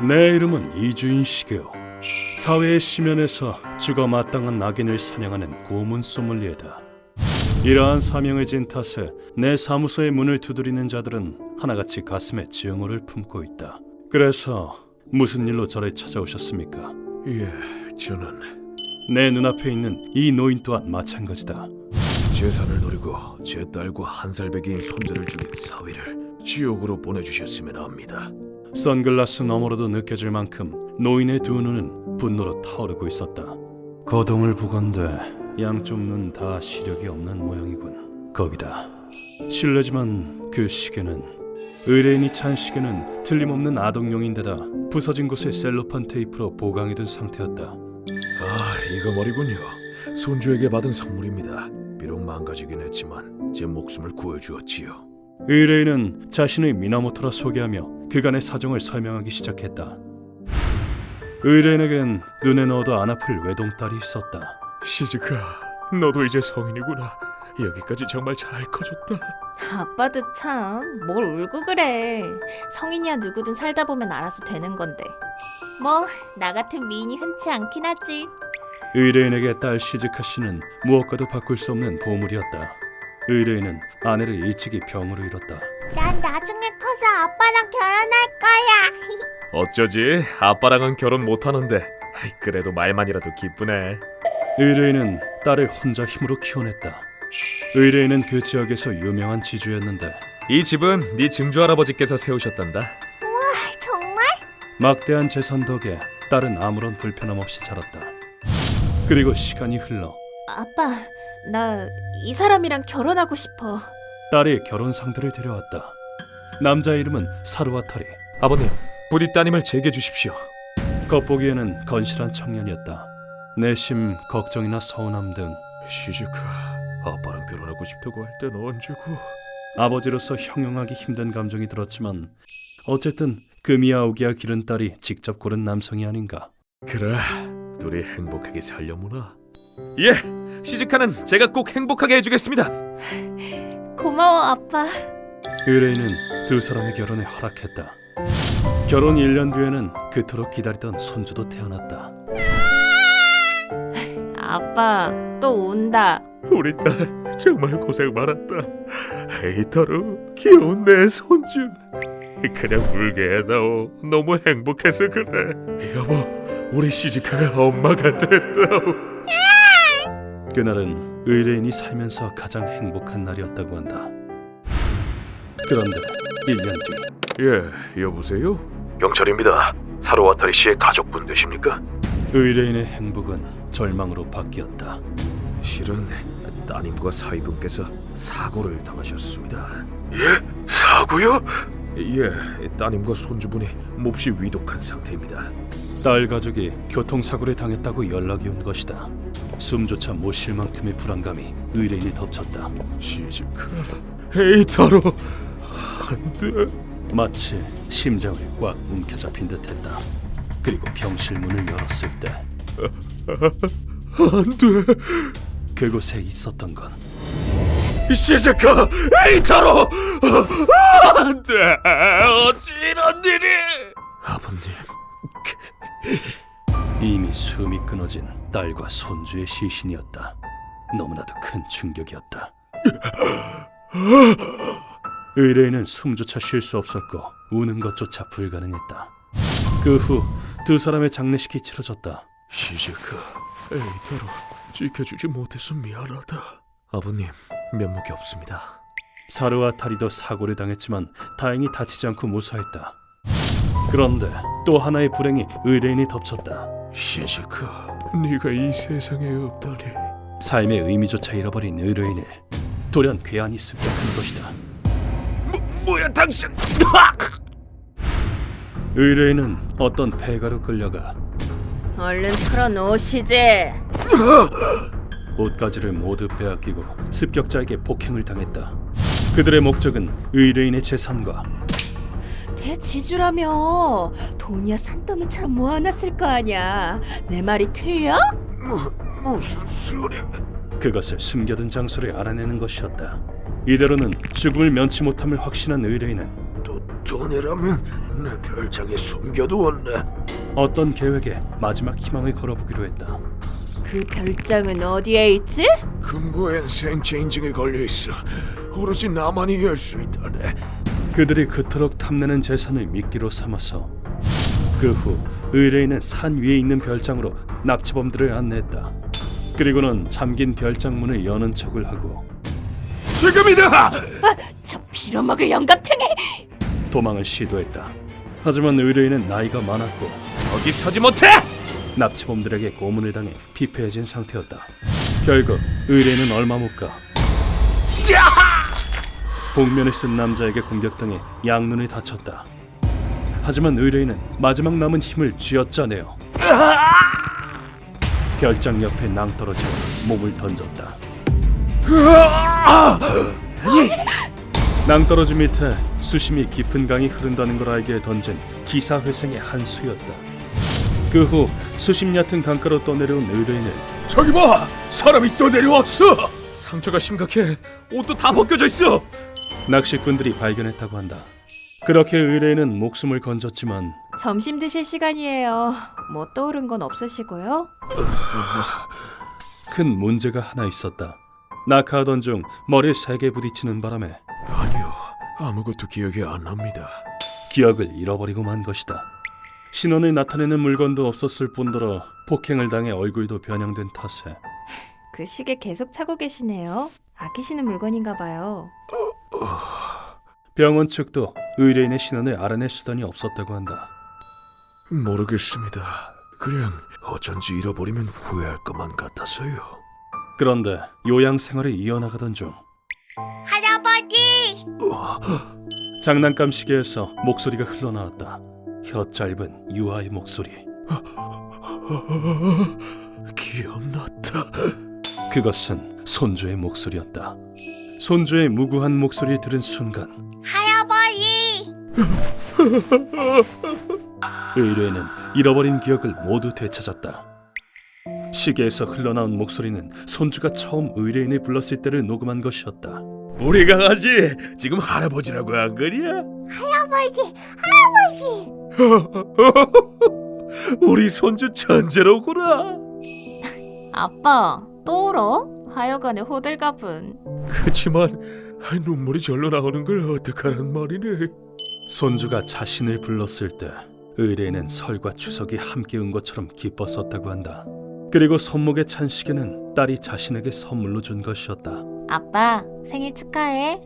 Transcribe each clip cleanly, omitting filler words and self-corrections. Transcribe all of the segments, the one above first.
내 이름은 이주인 시게오. 사회의 심연에서 죽어 마땅한 낙인을 사냥하는 고문 소믈리에다. 이러한 사명을 진 탓에 내 사무소의 문을 두드리는 자들은 하나같이 가슴에 증오를 품고 있다. 그래서 무슨 일로 저를 찾아오셨습니까? 예, 저는 내 눈앞에 있는 이 노인 또한 마찬가지다. 재산을 노리고 제 딸과 한 살 배기인 손자를 죽인 사위를 지옥으로 보내주셨으면 합니다. 선글라스 너머로도 느껴질 만큼 노인의 두 눈은 분노로 타오르고 있었다. 거동을 보건대 양쪽 눈 다 시력이 없는 모양이군. 거기다 실례지만 그 시계는 의뢰인이 찬 시계는 틀림없는 아동용인데다 부서진 곳에 셀로판 테이프로 보강해둔 상태였다. 이거 말이군요. 손주에게 받은 선물입니다. 비록 망가지긴 했지만 제 목숨을 구해주었지요. 의뢰인은 자신의 미나모토라 소개하며 그간의 사정을 설명하기 시작했다. 의뢰인에겐 눈에 넣어도 안 아플 외동딸이 있었다. 시즈카, 너도 이제 성인이구나. 여기까지 정말 잘 커졌다. 아빠도 참 뭘 울고 그래. 성인이야 누구든 살다 보면 알아서 되는 건데. 뭐 나 같은 미인이 흔치 않긴 하지. 의뢰인에게 딸 시즈카 씨는 무엇과도 바꿀 수 없는 보물이었다. 의뢰인은 아내를 일찍이 병으로 잃었다. 난 나중에 커서 아빠랑 결혼할 거야. 어쩌지? 아빠랑은 결혼 못하는데 그래도 말만이라도 기쁘네. 의뢰인은 딸을 혼자 힘으로 키워냈다. 의뢰인은 그 지역에서 유명한 지주였는데 이 집은 네 증조할아버지께서 세우셨단다. 정말? 막대한 재산 덕에 딸은 아무런 불편함 없이 자랐다. 그리고 시간이 흘러 아빠, 나 이 사람이랑 결혼하고 싶어. 딸이 결혼 상대를 데려왔다. 남자의 이름은 사루와타리. 아버님, 부디 따님을 제게 주십시오. 겉보기에는 건실한 청년이었다. 내심 걱정이나 서운함 등 시즈카, 아빠랑 결혼하고 싶다고 할 땐 언제고? 아버지로서 형용하기 힘든 감정이 들었지만 어쨌든 금이아오기야 기른 딸이 직접 고른 남성이 아닌가. 그래, 둘이 행복하게 살려무나. 예, 시즈카는 제가 꼭 행복하게 해주겠습니다. 고마워 아빠. 의뢰인은 두 사람의 결혼에 허락했다. 결혼 1년 뒤에는 그토록 기다리던 손주도 태어났다. 아빠 또 운다. 우리 딸 정말 고생 많았다. 에이타로, 귀여운 내 손주. 그냥 울게 해다오. 너무 행복해서 그래. 여보, 우리 시즈카가 엄마가 됐다오. 그날은 의뢰인이 살면서 가장 행복한 날이었다고 한다. 그런데 1년 뒤 예, 여보세요? 경찰입니다. 사루와타리 씨의 가족분 되십니까? 의뢰인의 행복은 절망으로 바뀌었다. 실은 따님과 사위분께서 사고를 당하셨습니다. 예? 사고요? 예, 따님과 손주분이 몹시 위독한 상태입니다. 딸 가족이 교통사고를 당했다고 연락이 온 것이다. 숨조차 못 쉴 만큼의 불안감이 의뢰인을 덮쳤다. 시즈카, 에이타로, 안돼. 마치 심장을 꽉 움켜잡힌 듯했다. 그리고 병실 문을 열었을 때 안돼. 그곳에 있었던 건 시즈카, 에이타로, 안돼. 어찌 이런 일이? 아버님. 이미 숨이 끊어진 딸과 손주의 시신이었다. 너무나도 큰 충격이었다. 의뢰인은 숨조차 쉴 수 없었고 우는 것조차 불가능했다. 그 후 두 사람의 장례식이 치러졌다. 시즈카, 에이타로, 지켜주지 못해서 미안하다. 아버님, 면목이 없습니다. 사루와타리도 사고를 당했지만 다행히 다치지 않고 무사했다. 그런데 또 하나의 불행이 의뢰인이 덮쳤다. 시즈카, 네가 이 세상에 없다니. 삶의 의미조차 잃어버린 의뢰인을 돌연 괴한이 습격한 것이다. 뭐야 당신? 의뢰인은 어떤 폐가로 끌려가 얼른 털어놓으시지. 옷가지를 모두 빼앗기고 습격자에게 폭행을 당했다. 그들의 목적은 의뢰인의 재산과 대지주라며 돈이야 산더미처럼 모아놨을 거 아니야. 내 말이 틀려? 무슨 소리야? 그것을 숨겨둔 장소를 알아내는 것이었다. 이대로는 죽음을 면치 못함을 확신한 의뢰인은 돈이라면 내 별장에 숨겨두었네. 어떤 계획에 마지막 희망을 걸어보기로 했다. 그 별장은 어디에 있지? 금고엔 생체 인증이 걸려있어. 오로지 나만이 열 수 있다네. 그들이 그토록 탐내는 재산을 미끼로 삼아서 그 후 의뢰인은 산 위에 있는 별장으로 납치범들을 안내했다. 그리고는 잠긴 별장 문을 여는 척을 하고 지금이다! 저 빌어먹을 영감탱이! 도망을 시도했다. 하지만 의뢰인은 나이가 많았고 거기 서지 못해! 납치범들에게 고문을 당해 피폐해진 상태였다. 결국 의뢰인은 얼마 못 가 복면을 쓴 남자에게 공격당해 양눈이 다쳤다. 하지만 의뢰인은 마지막 남은 힘을 쥐어짜내어 별장 옆에 낭떠러지로 몸을 던졌다. 낭떠러지 밑에 수심이 깊은 강이 흐른다는 걸 알게 던진 기사회생의 한 수였다. 그 후 수심 얕은 강가로 떠내려온 의뢰인을 저기 봐! 사람이 또 내려왔어! 상처가 심각해. 옷도 다 벗겨져 있어! 낚시꾼들이 발견했다고 한다. 그렇게 의뢰인은 목숨을 건졌지만 점심 드실 시간이에요. 뭐 떠오른 건 없으시고요? 큰 문제가 하나 있었다. 낙하하던 중 머리를 세게 부딪히는 바람에 아니요, 아무것도 기억이 안 납니다. 기억을 잃어버리고 만 것이다. 신원을 나타내는 물건도 없었을 뿐더러 폭행을 당해 얼굴도 변형된 탓에 그 시계 계속 차고 계시네요. 아끼시는 물건인가 봐요. 병원 측도 의뢰인의 신원을 알아낼 수단이 없었다고 한다. 모르겠습니다. 그냥 어쩐지 잃어버리면 후회할 것만 같아서요. 그런데 요양 생활을 이어나가던 중 할아버지! 장난감 시계에서 목소리가 흘러나왔다. 혀 짧은 유아의 목소리. 기억났다. 그것은 손주의 목소리였다. 손주의 무구한 목소리를 들은 순간 할아버지! 의뢰인은 잃어버린 기억을 모두 되찾았다. 시계에서 흘러나온 목소리는 손주가 처음 의뢰인을 불렀을 때를 녹음한 것이었다. 우리 강아지 지금 할아버지라고 한 거냐? 할아버지! 우리 손주 천재로구나. 아빠, 또 울어? 하여간에 호들갑은. 그치만 눈물이 절로 나오는 걸 어떡하란 말이네. 손주가 자신을 불렀을 때 의뢰인은 설과 추석이 함께 온 것처럼 기뻤었다고 한다. 그리고 손목에 찬 시계는 딸이 자신에게 선물로 준 것이었다. 아빠, 생일 축하해.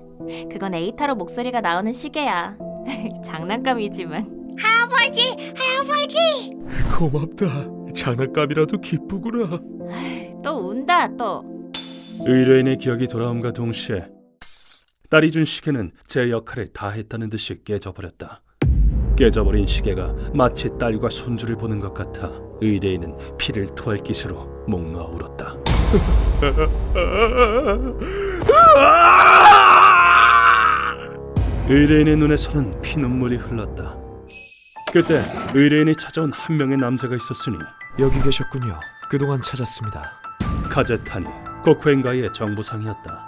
그건 에이타로 목소리가 나오는 시계야. 장난감이지만. 할아버지! 고맙다. 장난감이라도 기쁘구나. 또 운다, 또. 의뢰인의 기억이 돌아옴과 동시에 딸이 준 시계는 제 역할을 다 했다는 듯이 깨져버렸다. 깨져버린 시계가 마치 딸과 손주를 보는 것 같아 의뢰인은 피를 토할 기세로 목 놓아 울었다. 의뢰인의 눈에서는 피눈물이 흘렀다. 그때 의뢰인이 찾아온 한 명의 남자가 있었으니 여기 계셨군요. 그동안 찾았습니다. 카제타니 코쿠엔가이의 정보상이었다.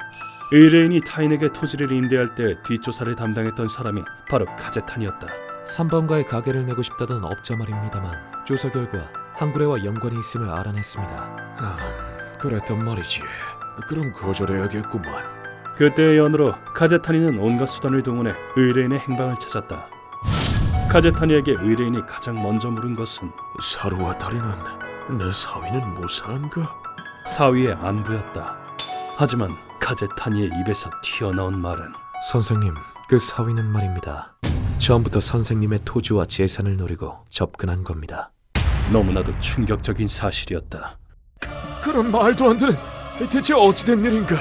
의뢰인이 타인에게 토지를 임대할 때 뒷조사를 담당했던 사람이 바로 카제탄이었다. 3번가에 가게를 내고 싶다던 업자 말입니다만 조사 결과 한구레와 연관이 있음을 알아냈습니다. 그랬단 말이지. 그럼 거절해야겠구만. 그때의 연으로 카제타니는 온갖 수단을 동원해 의뢰인의 행방을 찾았다. 카제타니에게 의뢰인이 가장 먼저 물은 것은 사루와 다리는 내 사위는 무사한가? 사위의 안부였다. 하지만 카제타니의 입에서 튀어나온 말은 선생님, 그 사위는 말입니다. 처음부터 선생님의 토지와 재산을 노리고 접근한 겁니다. 너무나도 충격적인 사실이었다. 그런 말도 안 되는. 대체 어찌된 일인가?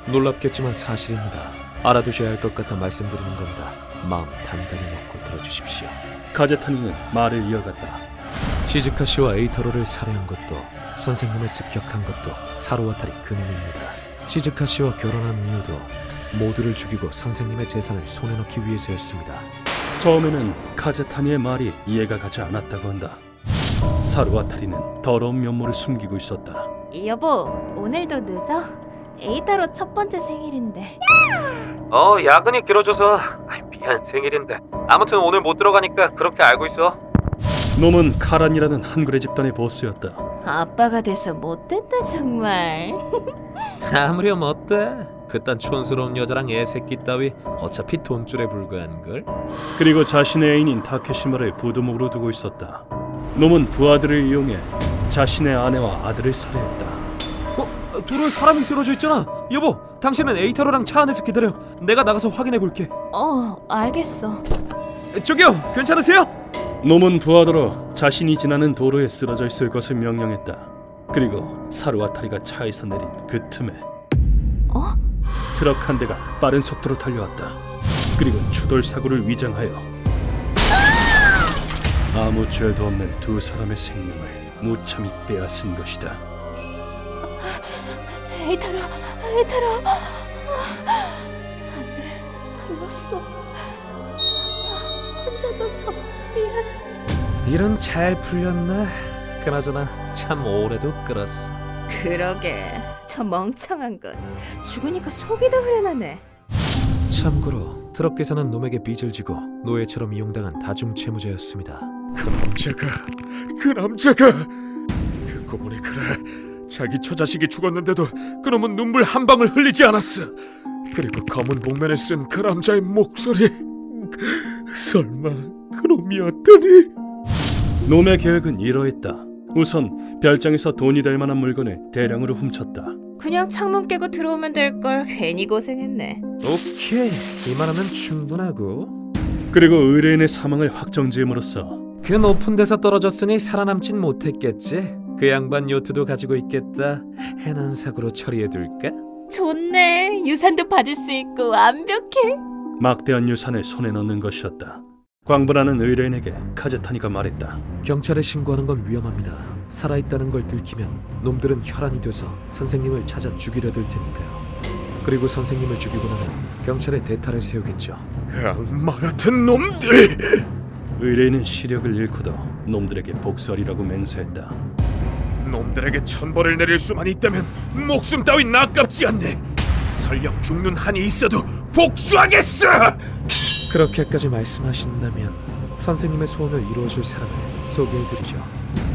놀랍겠지만 사실입니다. 알아두셔야 할 것 같아 말씀드리는 겁니다. 마음 단단히 먹고 들어주십시오. 카제타니는 말을 이어갔다. 시즈카 씨와 에이타로를 살해한 것도 선생님을 습격한 것도 사루와타리 그놈입니다. 시즈카 씨와 결혼한 이유도 모두를 죽이고 선생님의 재산을 손에 넣기 위해서였습니다. 처음에는 카제타니의 말이 이해가 가지 않았다고 한다. 사루와타리는 더러운 면모를 숨기고 있었다. 여보, 오늘도 늦어? 에이타로 첫 번째 생일인데. 야근이 길어져서 미안, 생일인데. 아무튼 오늘 못 들어가니까 그렇게 알고 있어. 놈은 카란이라는 한글의 집단의 보스였다. 아빠가 돼서 못됐다 정말. 아무렴 어때? 그딴 촌스러운 여자랑 애새끼 따위 어차피 돈줄에 불과한 걸. 그리고 자신의 애인인 타케시마를 부두목으로 두고 있었다. 놈은 부하들을 이용해 자신의 아내와 아들을 살해했다. 도로에 사람이 쓰러져 있잖아. 여보, 당신은 에이타로랑 차 안에서 기다려. 내가 나가서 확인해 볼게. 알겠어. 저기요, 괜찮으세요? 놈은 부하들어 자신이 지나는 도로에 쓰러져 있을 것을 명령했다. 그리고 사루아타리가 차에서 내린 그 틈에 트럭 한 대가 빠른 속도로 달려왔다. 그리고 추돌 사고를 위장하여 아무 죄도 없는 두 사람의 생명을 무참히 빼앗은 것이다. 에이타로. 안돼, 글렀어. 혼자 둬서 미안. 일은 잘 풀렸나? 그나저나 참 오래도 끌었어. 그러게, 저 멍청한 건 죽으니까 속이 더 흐려나네. 참고로 트럭 기사는 놈에게 빚을 지고 노예처럼 이용당한 다중채무자였습니다. 그 남자가 듣고 보니 그래. 자기 처자식이 죽었는데도 그놈은 눈물 한 방울 흘리지 않았어. 그리고 검은 복면을 쓴 그 남자의 목소리, 설마 그놈이었더니. 놈의 계획은 이러했다. 우선 별장에서 돈이 될 만한 물건을 대량으로 훔쳤다. 그냥 창문 깨고 들어오면 될 걸 괜히 고생했네. 오케이, 이만하면 충분하고. 그리고 의뢰인의 사망을 확정지음으로써 그 높은 데서 떨어졌으니 살아남진 못했겠지. 그 양반 요트도 가지고 있겠다. 해난 사고로 처리해둘까? 좋네. 유산도 받을 수 있고 완벽해. 막대한 유산을 손에 넣는 것이었다. 광분하는 의뢰인에게 카제타니가 말했다. 경찰에 신고하는 건 위험합니다. 살아있다는 걸 들키면 놈들은 혈안이 돼서 선생님을 찾아 죽이려 들 테니까요. 그리고 선생님을 죽이고 나면 경찰에 대타를 세우겠죠. 그 악마 같은 놈들! 의뢰인은 시력을 잃고도 놈들에게 복수하리라고 맹세했다. 놈들에게 천벌을 내릴 수만 있다면 목숨 따윈 아깝지 않네. 설령 죽는 한이 있어도 복수하겠어! 그렇게까지 말씀하신다면 선생님의 소원을 이루어줄 사람을 소개해드리죠.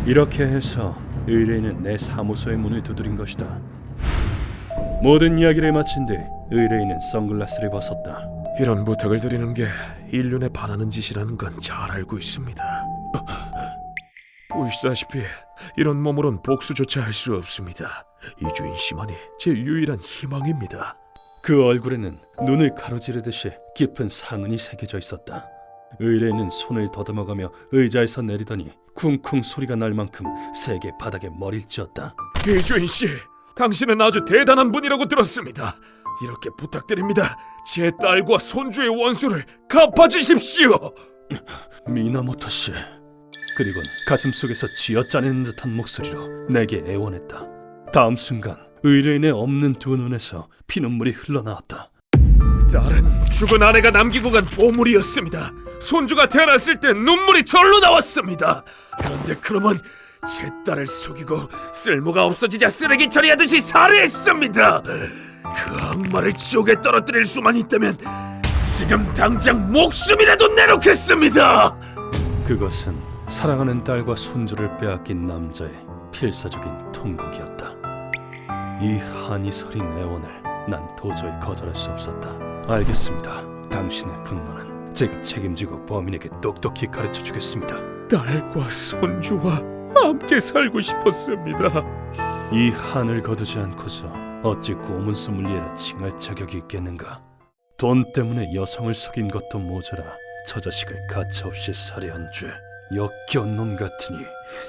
이렇게 해서 의뢰인은 내 사무소의 문을 두드린 것이다. 모든 이야기를 마친 뒤 의뢰인은 선글라스를 벗었다. 이런 부탁을 드리는 게 인륜에 반하는 짓이라는 건 잘 알고 있습니다. 보시다시피 이런 몸으론 복수조차 할 수 없습니다. 이주인 씨만이 제 유일한 희망입니다. 그 얼굴에는 눈을 가로지르듯이 깊은 상흔이 새겨져 있었다. 의뢰인은 손을 더듬어가며 의자에서 내리더니 쿵쿵 소리가 날 만큼 세게 바닥에 머리를 찧었다. 이주인 씨, 당신은 아주 대단한 분이라고 들었습니다. 이렇게 부탁드립니다. 제 딸과 손주의 원수를 갚아주십시오. 미나모토 씨. 그리곤 가슴속에서 쥐어짜내는 듯한 목소리로 내게 애원했다. 다음 순간 의뢰인의 없는 두 눈에서 피눈물이 흘러나왔다. 딸은 죽은 아내가 남기고 간 보물이었습니다. 손주가 태어났을 때 눈물이 절로 나왔습니다. 그런데 그놈은 제 딸을 속이고 쓸모가 없어지자 쓰레기 처리하듯이 살해했습니다. 그 악마를 지옥에 떨어뜨릴 수만 있다면 지금 당장 목숨이라도 내놓겠습니다. 그것은 사랑하는 딸과 손주를 빼앗긴 남자의 필사적인 통곡이었다. 이 한이 서린 애원을 난 도저히 거절할 수 없었다. 알겠습니다. 당신의 분노는 제가 책임지고 범인에게 똑똑히 가르쳐 주겠습니다. 딸과 손주와 함께 살고 싶었습니다. 이 한을 거두지 않고서 어찌 고문 소믈리에라 칭할 자격이 있겠는가? 돈 때문에 여성을 속인 것도 모자라 처자식을 가차없이 살해한 죄. 역겨운 놈 같으니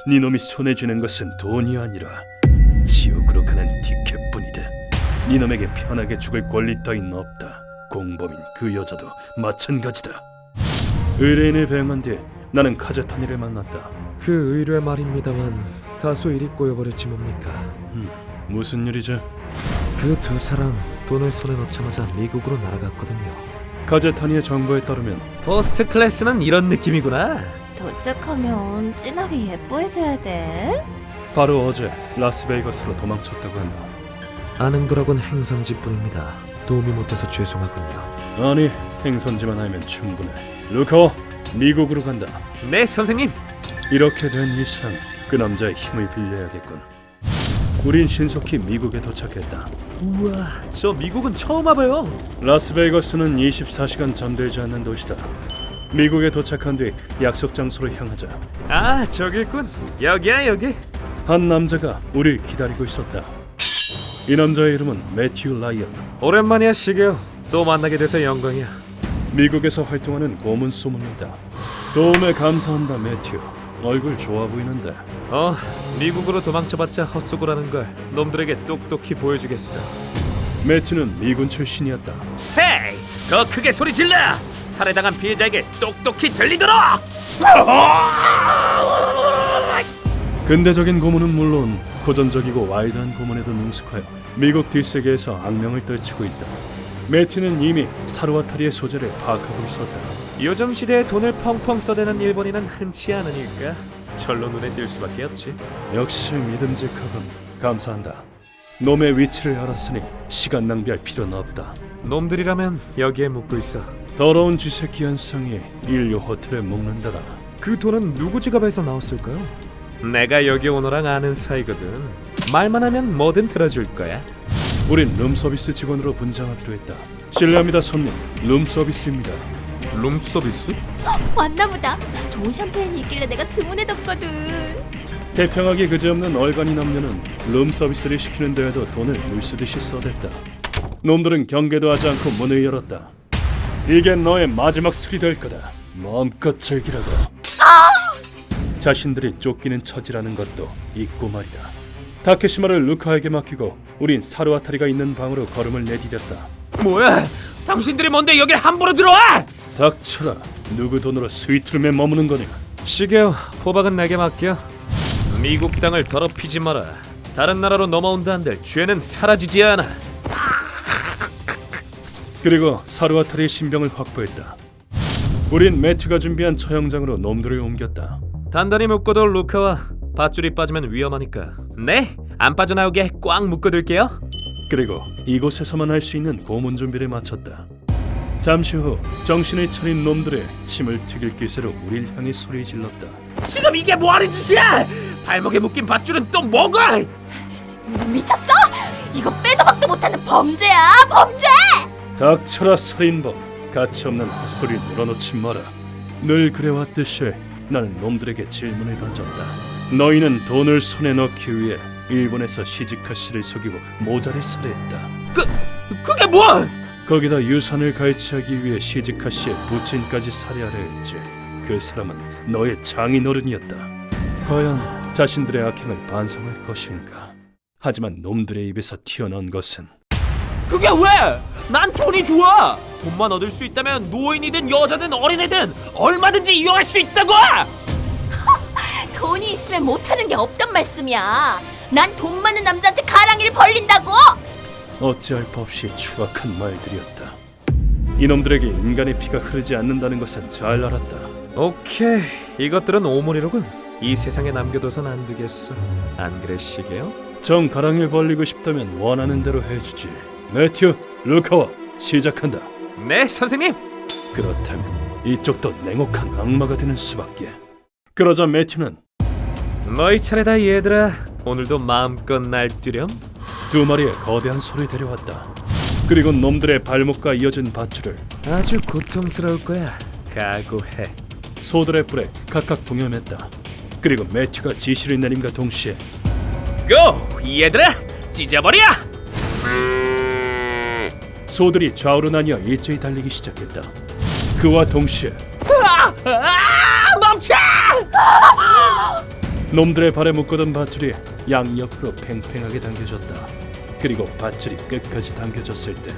네 놈이 손에 쥐는 것은 돈이 아니라 지옥으로 가는 티켓뿐이다. 네 놈에게 편하게 죽을 권리 따윈 없다. 공범인 그 여자도 마찬가지다. 의뢰인을 배웅한 뒤에 나는 카제타니를 만났다. 그 의뢰 말입니다만 다소 일이 꼬여버렸지 뭡니까. 무슨 일이죠? 그 두 사람 돈을 손에 넣자마자 미국으로 날아갔거든요. 카제타니의 정보에 따르면 퍼스트 클래스는 이런 느낌이구나. 도착하면 진하게 예뻐해줘야 돼. 바로 어제 라스베이거스로 도망쳤다고 한다. 아는 거라곤 행선지뿐입니다. 도움이 못해서 죄송하군요. 아니, 행선지만 알면 충분해. 루카와, 미국으로 간다. 네, 선생님. 이렇게 된 이상 그 남자의 힘을 빌려야겠군. 우린 신속히 미국에 도착했다. 우와, 저 미국은 처음 와봐요. 라스베이거스는 24시간 잠들지 않는 도시다. 미국에 도착한 뒤 약속 장소로 향하자. 아, 저기 있군. 여기야, 여기. 한 남자가 우릴 기다리고 있었다. 이 남자의 이름은 매튜 라이언. 오랜만이야, 시게요. 또 만나게 돼서 영광이야. 미국에서 활동하는 고문 소문이다. 도움에 감사한다, 매튜. 얼굴 좋아 보이는데. 미국으로 도망쳐봤자 헛수고라는 걸 놈들에게 똑똑히 보여주겠어. 매튜는 미군 출신이었다. 헤이! 더 크게 소리 질러! 살해당한 피해자에게 똑똑히 들리도록! 근대적인 고문은 물론 고전적이고 와일드한 고문에도 능숙하여 미국 뒷세계에서 악명을 떨치고 있다. 매튜는 이미 사르와타리의 소재를 파악하고 있었다. 요즘 시대에 돈을 펑펑 써대는 일본인은 흔치 않으니까 절로 눈에 띌 수밖에 없지. 역시 믿음직하군. 감사한다. 놈의 위치를 알았으니 시간 낭비할 필요는 없다. 놈들이라면 여기에 묵고 있어. 더러운 쥐새끼 한 쌍이 인류 호텔에 묵는다라. 그 돈은 누구 지갑에서 나왔을까요? 내가 여기 오너랑 아는 사이거든. 말만 하면 뭐든 들어줄 거야. 우린 룸서비스 직원으로 분장하기로 했다. 실례합니다, 손님. 룸서비스입니다. 룸서비스? 왔나보다. 좋은 샴페인이 있길래 내가 주문해뒀거든. 태평하게 그지없는 얼간이 남녀는 룸서비스를 시키는 데에도 돈을 물쓰듯이 써댔다. 놈들은 경계도 하지 않고 문을 열었다. 이게 너의 마지막 술이 될 거다. 마음껏 즐기라고. 자신들이 쫓기는 처지라는 것도 잊고 말이다. 다케시마를 루카에게 맡기고 우린 사르와타리가 있는 방으로 걸음을 내디뎠다. 뭐야? 당신들이 뭔데 여길 함부로 들어와? 닥쳐라. 누구 돈으로 스위트룸에 머무는 거냐? 시게요. 호박은 내게 맡겨. 미국 땅을 더럽히지 마라. 다른 나라로 넘어온다 한들 죄는 사라지지 않아. 그리고 사르와타리의 신병을 확보했다. 우린 매튜가 준비한 처형장으로 놈들을 옮겼다. 단단히 묶어둘 루카와 밧줄이 빠지면 위험하니까. 네? 안 빠져나오게 꽉 묶어둘게요. 그리고 이곳에서만 할 수 있는 고문 준비를 마쳤다. 잠시 후 정신을 차린 놈들의 침을 튀길 기세로 우릴 향해 소리 질렀다. 지금 이게 뭐하는 짓이야? 발목에 묶인 밧줄은 또 뭐고? 미쳤어? 이거 빼도 박도 못하는 범죄야, 범죄! 닥쳐라 살인범. 가치없는 헛소리 늘어놓지 마라. 늘 그래왔듯이 나는 놈들에게 질문을 던졌다. 너희는 돈을 손에 넣기 위해 일본에서 시즈카 씨를 속이고 모자를 살해했다. 그게 뭐? 거기다 유산을 갈취하기 위해 시즈카 씨의 부친까지 살해하려 했지. 그 사람은 너의 장인어른이었다. 과연 자신들의 악행을 반성할 것인가? 하지만 놈들의 입에서 튀어나온 것은 그게 왜? 난 돈이 좋아. 돈만 얻을 수 있다면 노인이든 여자든 어린애든 얼마든지 이용할 수 있다고. 돈이 있으면 못하는 게 없단 말씀이야. 난 돈 많은 남자한테 가랑이를 벌린다고. 어찌할 바 없이 추악한 말들이었다. 이놈들에게 인간의 피가 흐르지 않는다는 것은 잘 알았다. 오케이, 이것들은 오물이로군. 이 세상에 남겨둬선 안 되겠어. 안 그래, 시게요? 정 가랑이를 벌리고 싶다면 원하는 대로 해주지. 매튜, 루카와 시작한다. 네, 선생님. 그렇다면 이쪽도 냉혹한 악마가 되는 수밖에. 그러자 매튜는 너희 차례다, 얘들아. 오늘도 마음껏 날뛰렴. 두 마리의 거대한 소를 데려왔다. 그리고 놈들의 발목과 이어진 밧줄을 아주 고통스러울 거야. 각오해. 소들의 뿔에 각각 동염했다. 그리고 매튜가 지시를 내림과 동시에 고! 얘들아! 찢어버려! 소들이 좌우로 나뉘어 일제히 달리기 시작했다. 그와 동시에 멈춰! 놈들의 발에 묶어둔 밧줄이 양옆으로 팽팽하게 당겨졌다. 그리고 밧줄이 끝까지 당겨졌을 때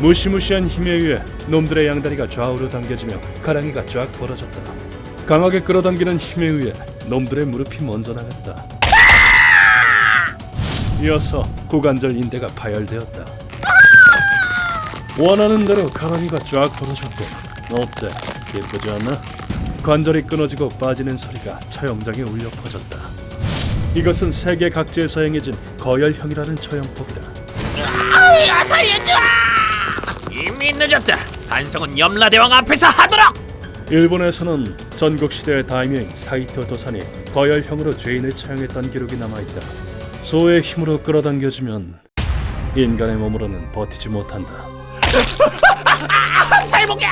무시무시한 힘에 의해 놈들의 양다리가 좌우로 당겨지며 가랑이가 쫙 벌어졌다. 강하게 끌어당기는 힘에 의해 놈들의 무릎이 먼저 나갔다. 이어서 고관절 인대가 파열되었다. 원하는 대로 가랑이가 쫙 벌어졌고 어때? 예쁘지 않나? 관절이 끊어지고 빠지는 소리가 처형장에 울려 퍼졌다. 이것은 세계 각지에서 행해진 거열형이라는 처형법이다. 이미 늦었다. 반성은 염라대왕 앞에서 하도록. 일본에서는 전국시대의 다이묘인 사이토 도산이 거열형으로 죄인을 처형했던 기록이 남아있다. 소의 힘으로 끌어당겨주면 인간의 몸으로는 버티지 못한다. 발목이야.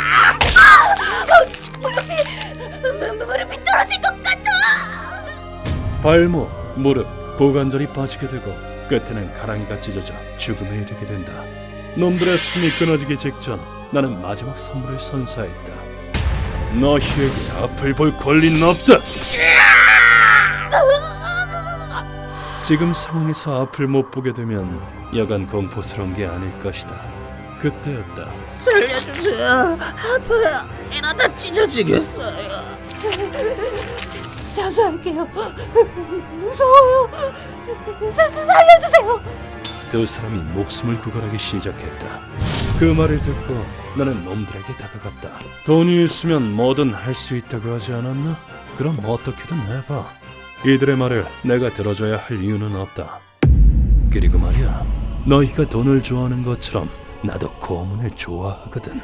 무릎이 떨어질 것 같아. 발목, 무릎, 고관절이 빠지게 되고 끝에는 가랑이가 찢어져 죽음에 이르게 된다. 놈들의 숨이 끊어지기 직전 나는 마지막 선물을 선사했다. 너희에게 앞을 볼 권리는 없다. 지금 상황에서 앞을 못 보게 되면 여간 공포스러운 게 아닐 것이다. 그때였다. 살려주세요. 아파요. 이러다 찢어지겠어요. 자수할게요. 무서워요. 살려주세요. 두 사람이 목숨을 구걸하기 시작했다. 그 말을 듣고 나는 놈들에게 다가갔다. 돈이 있으면 뭐든 할 수 있다고 하지 않았나? 그럼 어떻게든 해봐. 이들의 말을 내가 들어줘야 할 이유는 없다. 그리고 말이야, 너희가 돈을 좋아하는 것처럼 나도 고문을 좋아하거든.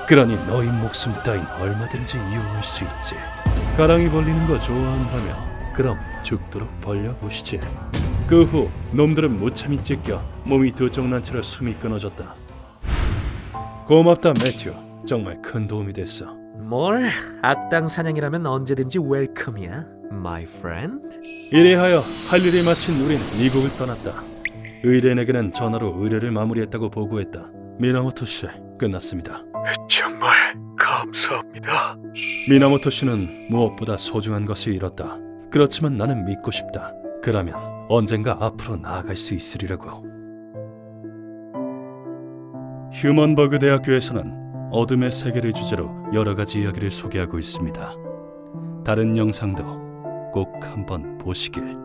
그러니 너희 목숨 따윈 얼마든지 이용할 수 있지. 가랑이 벌리는 거 좋아한다며 그럼 죽도록 벌려보시지. 그 후 놈들은 무참히 찢겨 몸이 두 쪽 난 채로 숨이 끊어졌다. 고맙다 매튜. 정말 큰 도움이 됐어. 뭘? 악당 사냥이라면 언제든지 웰컴이야, my friend. 이리하여 할 일이 마친 우린 미국을 떠났다. 의뢰인에게는 전화로 의뢰를 마무리했다고 보고했다. 미나모토 씨, 끝났습니다. 정말 감사합니다. 미나모토 씨는 무엇보다 소중한 것을 잃었다. 그렇지만 나는 믿고 싶다. 그러면 언젠가 앞으로 나아갈 수 있으리라고. 휴먼버그 대학교에서는 어둠의 세계를 주제로 여러 가지 이야기를 소개하고 있습니다. 다른 영상도 꼭 한번 보시길.